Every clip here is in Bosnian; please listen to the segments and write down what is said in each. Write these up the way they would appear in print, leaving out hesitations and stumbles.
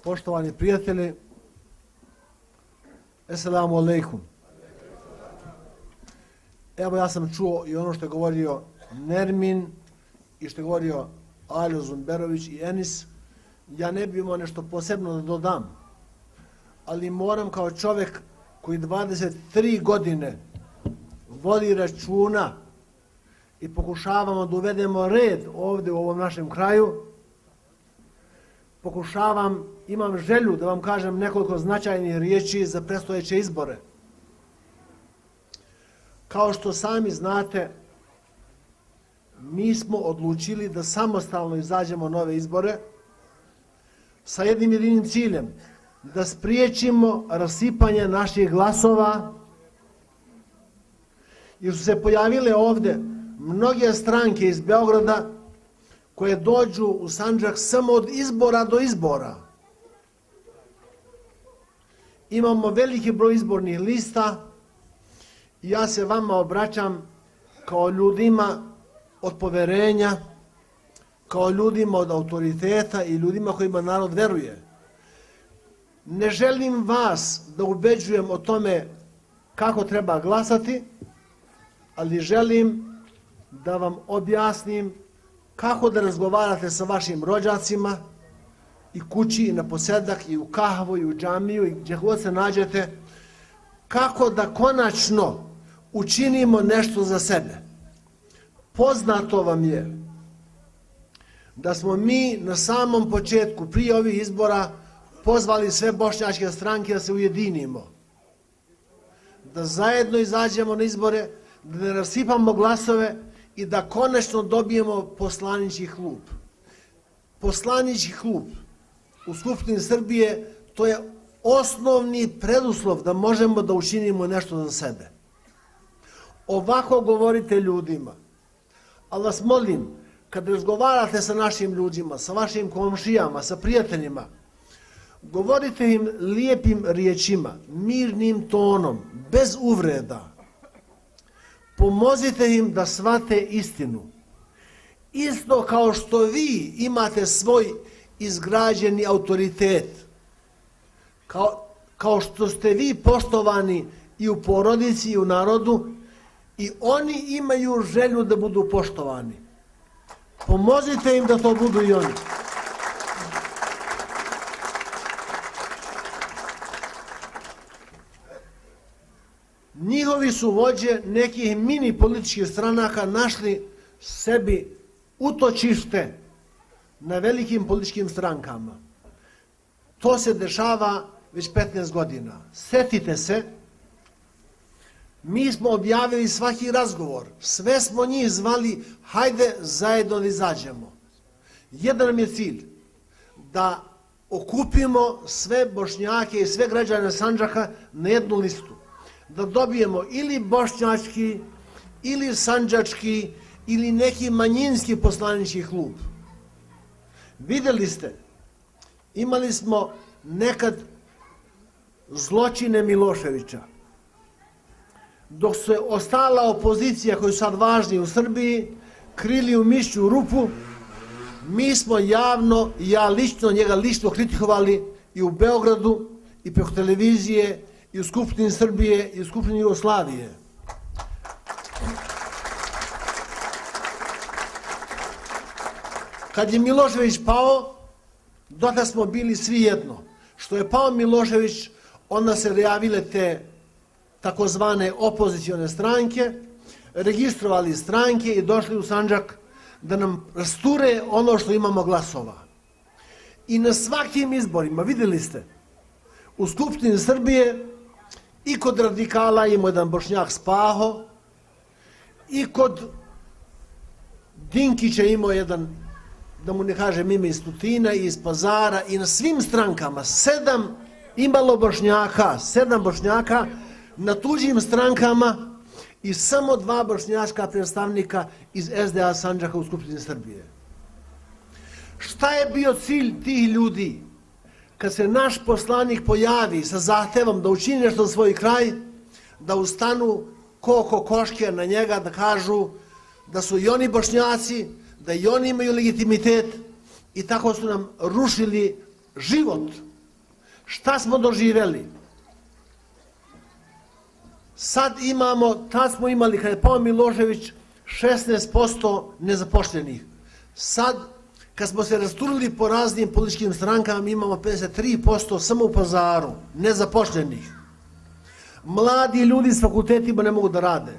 Poštovani prijatelji, Esselamu alaikum. Evo ja sam čuo i ono što je govorio Nermin i što je govorio Aljo Zumberović i Enis. Ja ne bi imao nešto posebno da dodam, ali moram kao čovjek koji 23 godine vodi računa i pokušavamo da uvedemo red ovdje u ovom našem kraju, imam želju da vam kažem nekoliko značajnih riječi za predstojeće izbore. Kao što sami znate, mi smo odlučili da samostalno izađemo na ove izbore sa jednim jedinim ciljem, da spriječimo rasipanje naših glasova, jer su se pojavile ovdje mnoge stranke iz Beograda koje dođu u Sandžak samo od izbora do izbora. Imamo veliki broj izbornih lista i ja se vama obraćam kao ljudima od poverenja, kao ljudima od autoriteta i ljudima kojima narod veruje. Ne želim vas da ubeđujem o tome kako treba glasati, ali želim da vam objasnim kako da razgovarate sa vašim rođacima i kući i na posedak i u kahvu i u džamiju i gdje god se nađete, kako da konačno učinimo nešto za sebe. Poznato vam je da smo mi na samom početku prije ovih izbora pozvali sve bošnjačke stranke da se ujedinimo, da zajedno izađemo na izbore, da ne rasipamo glasove i da konačno dobijemo poslanički klub. Poslanički klub u Skupštini Srbije, to je osnovni preduslov da možemo da učinimo nešto za sebe. Ovako govorite ljudima. Ali vas molim, kad razgovarate sa našim ljudima, sa vašim komšijama, sa prijateljima, govorite im lijepim riječima, mirnim tonom, bez uvreda. Pomozite im da shvate istinu. Isto kao što vi imate svoj izgrađeni autoritet, kao što ste vi poštovani i u porodici i u narodu, i oni imaju želju da budu poštovani. Pomozite im da to budu i oni. Njihovi su vođe nekih mini političkih stranaka našli sebi utočište na velikim političkim strankama. To se dešava već 15 godina. Setite se, mi smo objavili svaki razgovor, sve smo njih zvali, hajde zajedno da izađemo. Jedan nam je cilj, da okupimo sve Bošnjake i sve građane Sandžaka na jednu listu. Da dobijemo ili bošnjački, ili sandžački, ili neki manjinski poslanički klub. Vidjeli ste, imali smo nekad zločine Miloševića. Dok se ostala opozicija koji su sad važni u Srbiji krili u mišću rupu, mi smo javno i ja lično njega lično kritikovali i u Beogradu i preko televizije i u Skupštini Srbije i u Skupštini Jugoslavije. Kad je Milošević pao, dotada smo bili svi jedno. Što je pao Milošević, onda se javile te takozvane opozicione stranke, registrovali stranke i došli u Sandžak da nam rasture ono što imamo glasova. I na svakim izborima, vidjeli ste, u Skupštini Srbije i kod radikala imamo jedan Bošnjak Spaho, i kod Dinkića imao jedan, da mu ne kažem ime, iz Tutina i iz Pazara, i na svim strankama, 7 imalo Bošnjaka, 7 Bošnjaka na tuđim strankama i samo 2 bošnjačka predstavnika iz SDA Sandžaka u Skupštini Srbije. Šta je bio cilj tih ljudi? Kad se naš poslanik pojavi sa zahtevom da učini nešto za svoj kraj, da ustanu ko kokoške na njega, da kažu da su i oni Bošnjaci, da i oni imaju legitimitet, i tako su nam rušili život Šta smo doživjeli? Sad tad smo imali, kada je pao Milošević, 16% nezapošljenih. Sad, kad smo se rasturili po raznim političkim strankama, imamo 53% samo u Pazaru, nezapošljenih. Mladi ljudi s fakultetima ne mogu da rade.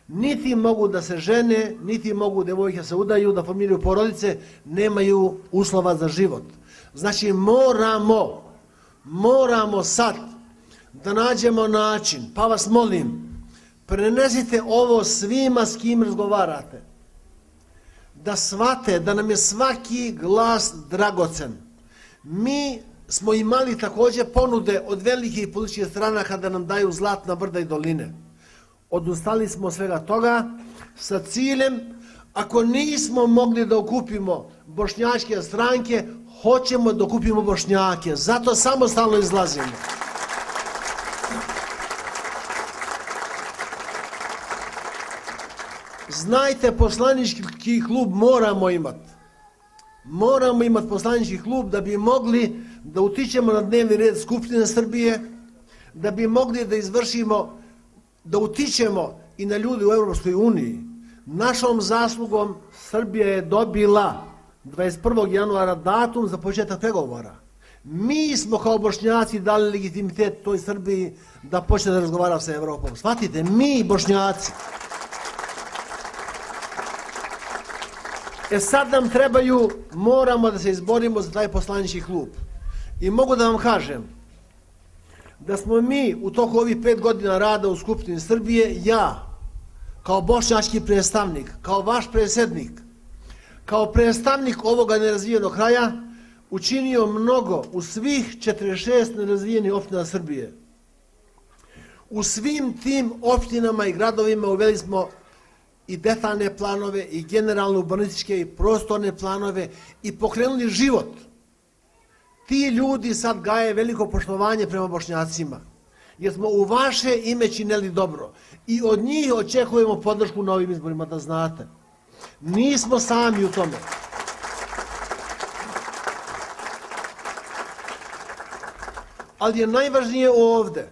Niti mogu da se žene, niti mogu devojke se udaju, da formiraju porodice, nemaju uslova za život. Znači moramo sad da nađemo način, pa vas molim, prenesite ovo svima s kim razgovarate, da shvate da nam je svaki glas dragocen. Mi smo imali također ponude od velikih političkih stranaka da nam daju zlatna brda i doline. Odustali smo svega toga sa ciljem, ako nismo mogli da okupimo bošnjačke stranke, hoćemo da okupimo Bošnjake. Zato samostalno izlazimo. Znajte, poslanički klub moramo imati. Moramo imati poslanički klub da bi mogli da utičemo na dnevni red Skupštine Srbije, da bi mogli da izvršimo, da utičemo i na ljudi u Europskoj uniji. Našom zaslugom Srbija je dobila 21. januara datum za početak pregovora. Mi smo kao Bošnjaci dali legitimitet toj Srbiji da počne da razgovara sa Evropom. Shvatite, mi Bošnjaci. Sad nam moramo da se izborimo za taj poslanički klub. I mogu da vam kažem da smo mi u toku ovih 5 godina rada u Skupštini Srbije, ja, kao bošnjački predstavnik, kao vaš predsjednik, kao predstavnik ovoga nerazvijenog kraja, učinio mnogo u svih 46 nerazvijenih opština Srbije. U svim tim opštinama i gradovima uveli smo i detaljne planove, i generalne urbanističke, i prostorne planove, i pokrenuli život. Ti ljudi sad gaje veliko poštovanje prema Bošnjacima, jer smo u vaše ime činili dobro. I od njih očekujemo podršku na ovim izborima, da znate. Nismo sami u tome. Ali je najvažnije ovde.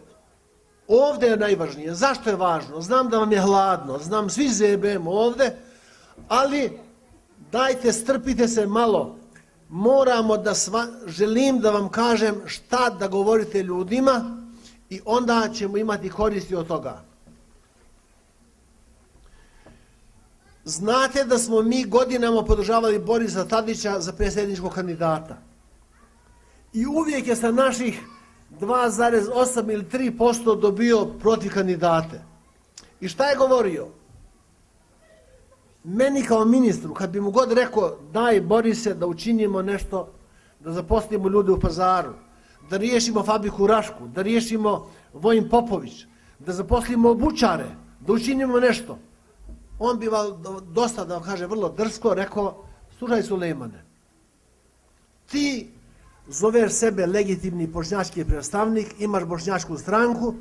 Ovde je najvažnije. Zašto je važno? Znam da vam je hladno, znam, svi zebemo ovde, ali dajte, strpite se malo. Želim da vam kažem šta da govorite ljudima i onda ćemo imati koristi od toga. Znate da smo mi godinama podržavali Borisa Tadića za predsjedničkog kandidata. I uvijek je sa naših 2,8 ili 3% dobio protiv kandidate. I šta je govorio? Meni kao ministru, kad bi mu god rekao, daj Borise da učinimo nešto, da zaposlimo ljude u Pazaru, da riješimo fabriku u Rašku, da riješimo Vojin Popović, da zaposlimo obućare, da učinimo nešto, on bi dosta, da vam kaže, vrlo drsko rekao, slušaj Sulejmane, ti zoveš sebe legitimni bošnjački predstavnik, imaš bošnjačku stranku,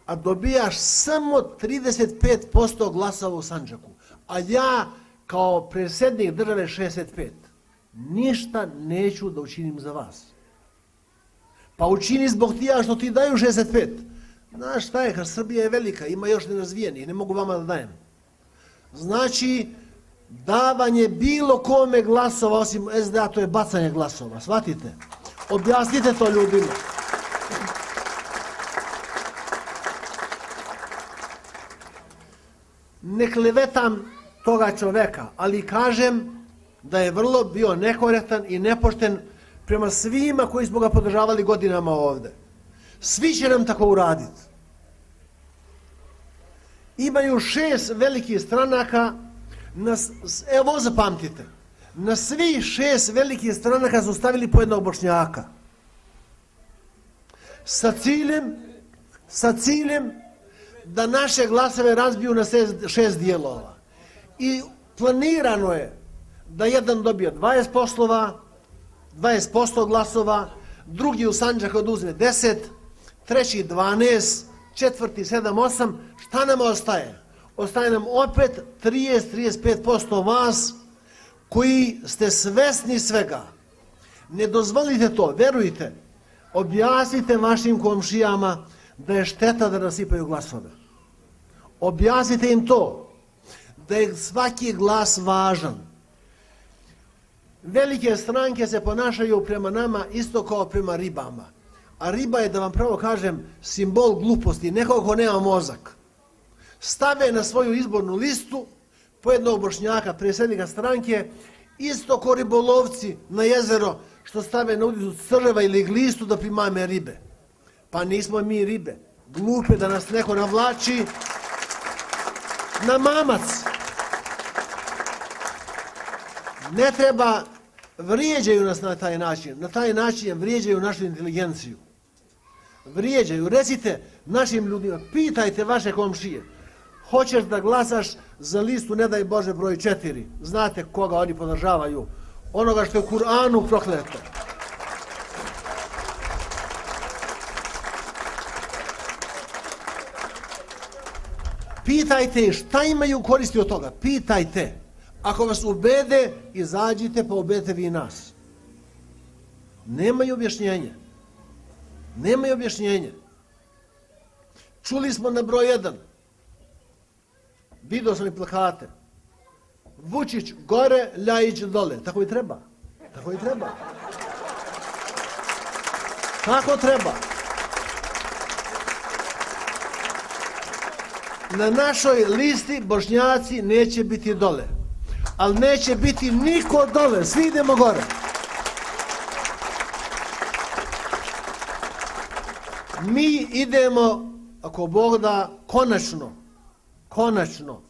a dobijaš samo 35% glasova u Sandžaku. A ja, kao predsjednik države, 65. Ništa neću da učinim za vas. Pa učini zbog tija što ti daju 65. Znaš šta je, kad Srbija je velika, ima još nerazvijenih, ne mogu vama da dajem. Znači, davanje bilo kome glasova, osim SDA, to je bacanje glasova, shvatite? Objasnite to ljudima. Ne klevetam toga čoveka, ali kažem da je vrlo bio nekorektan i nepošten prema svima koji smo ga podržavali godinama ovde. Svi će nam tako uraditi. Imaju 6 velikih stranaka, evo zapamtite, na svih 6 velikih stranaka su stavili po jednog Bošnjaka. Sa ciljem da naše glasove razbiju na 6 dijelova. I planirano je da jedan dobije 20% glasova, drugi u Sandžak oduzme 10, treći 12, četvrti 7, 8. Šta nam ostaje? Ostaje nam opet 30-35% vas koji ste svesni svega. Ne dozvolite to, verujte. Objasnite vašim komšijama da je šteta da rasipaju glasove. Objasnite im to, da je svaki glas važan. Velike stranke se ponašaju prema nama isto kao prema ribama. A riba je, da vam pravo kažem, simbol gluposti, nekog ko nema mozak. Stave na svoju izbornu listu po jednog Bošnjaka, predsjednika stranke, isto ko ribolovci na jezero što stave na ulicu crva ili glistu da primame ribe. Pa nismo mi ribe. Glupe da nas neko navlači na mamac. Ne treba, vrijeđaju nas na taj način. Na taj način vrijeđaju našu inteligenciju. Vrijeđaju. Recite našim ljudima, pitajte vaše komšije. Hoćeš da glasaš za listu, ne daj Bože, broj 4. Znate koga oni podržavaju? Onoga što je u Kur'anu prokleto. Pitajte šta imaju koristi od toga. Pitajte. Ako vas ubede, izađite pa ubedite vi nas. Nemaju objašnjenje. Nemaju objašnjenje. Čuli smo na broj 1. Vidio sam i plakate. Vučić gore, Ljajić dole. Tako i treba. Tako i treba. Tako treba. Na našoj listi Bošnjaci neće biti dole. Ali neće biti niko dole. Svi idemo gore. Mi idemo, ako Bog da, konačno,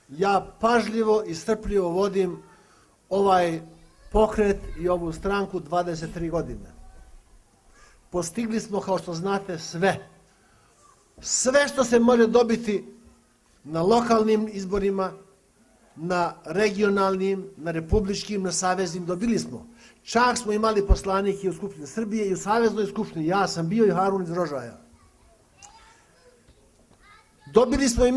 ja pažljivo i strpljivo vodim ovaj pokret i ovu stranku 23 godine. Postigli smo, kao što znate, sve. Sve što se može dobiti na lokalnim izborima, na regionalnim, na republičkim, na saveznim, dobili smo. Čak smo imali poslanike i u Skupštini Srbije i u Saveznoj skupštini. Ja sam bio i Harun iz Rožaja. Dobili smo i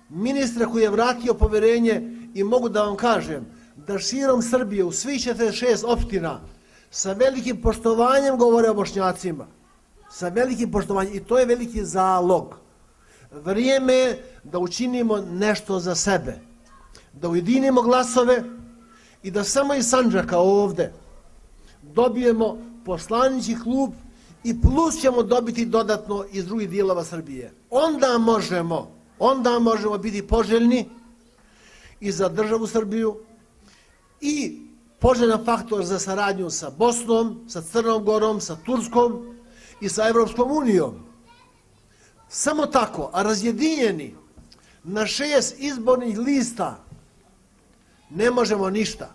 ministra koji je vratio poverenje i mogu da vam kažem da širom Srbije u svih 46 opština sa velikim poštovanjem govore o Bošnjacima. Sa velikim poštovanjem i to je veliki zalog. Vrijeme je da učinimo nešto za sebe. Da ujedinimo glasove i da samo iz Sandžaka ovde dobijemo poslanički klub i plus ćemo dobiti dodatno iz drugih dijelova Srbije. Onda možemo biti poželjni i za državu Srbiju i poželjan faktor za saradnju sa Bosnom, sa Crnom Gorom, sa Turskom i sa Evropskom unijom. Samo tako, a razjedinjeni na 6 izbornih lista ne možemo ništa.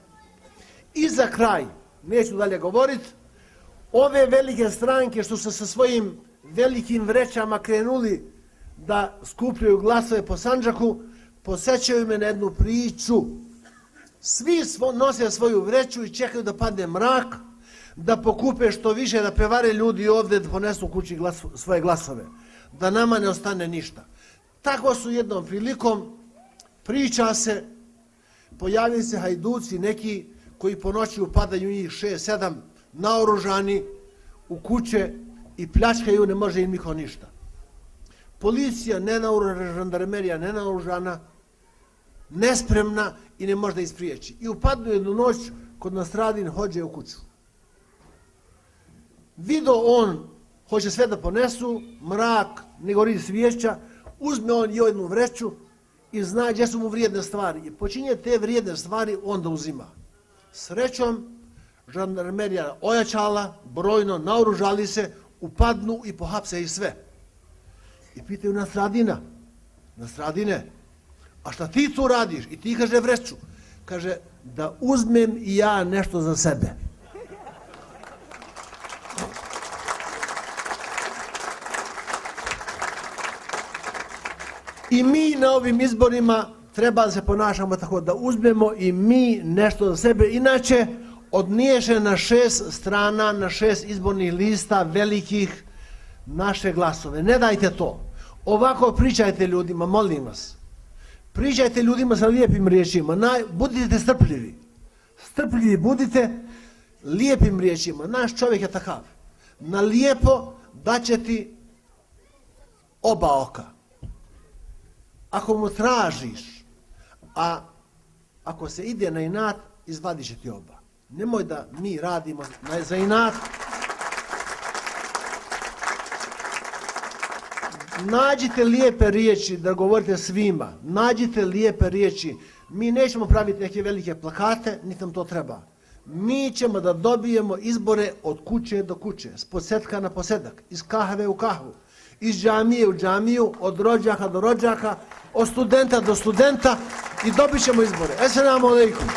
I za kraj, neću dalje govoriti, ove velike stranke što su sa svojim velikim vrećama krenuli da skupljaju glasove po Sandžaku, podsjećaju me na jednu priču. Svi nose svoju vreću i čekaju da padne mrak, da pokupe što više, da prevare ljudi ovde, da ponesu kući svoje glasove. Da nama ne ostane ništa. Tako su jednom prilikom, priča se, pojavili se hajduci neki koji po noći upadaju njih 6-7 naoružani u kuće i pljačkaju, ne može im niko ništa. Policija nenaoružana, žandarmerija nenaoružana, nespremna i ne može da ispriječi. I upadnu jednu noć kod Nastradin hođe u kuću. Vidio on, hoće sve da ponesu, mrak, ne gori svijeća, uzme on jednu vreću i zna gdje su mu vrijedne stvari. I počinje te vrijedne stvari onda uzima. Srećom, žandarmerija ojačala, brojno, naoružali se, upadnu i pohapse ih sve. I pitaju Nastradine, a šta ti tu radiš? I ti kaže vreću. Kaže, da uzmem i ja nešto za sebe. I mi na ovim izborima treba da se ponašamo tako da uzmemo i mi nešto za sebe. Inače, odniješe na 6 strana, na 6 izbornih lista velikih naše glasove. Ne dajte to. Ovako pričajte ljudima, molim vas. Pričajte ljudima sa lijepim riječima. Budite strpljivi. Strpljivi budite lijepim riječima. Naš čovjek je takav. na lijepo, daće ti oba oka. Ako mu tražiš, a ako se ide na inat, izvadit će ti oba. Nemoj da mi radimo za inat. Nađite lijepe riječi da govorite svima. Nađite lijepe riječi. Mi nećemo praviti neke velike plakate, niti nam to treba. Mi ćemo da dobijemo izbore od kuće do kuće, s posjetka na posjedak, iz kahve u kahvu, iz džamije u džamiju, od rođaka do rođaka, od studenta do studenta i dobit ćemo izbore. Esselamu alaikum.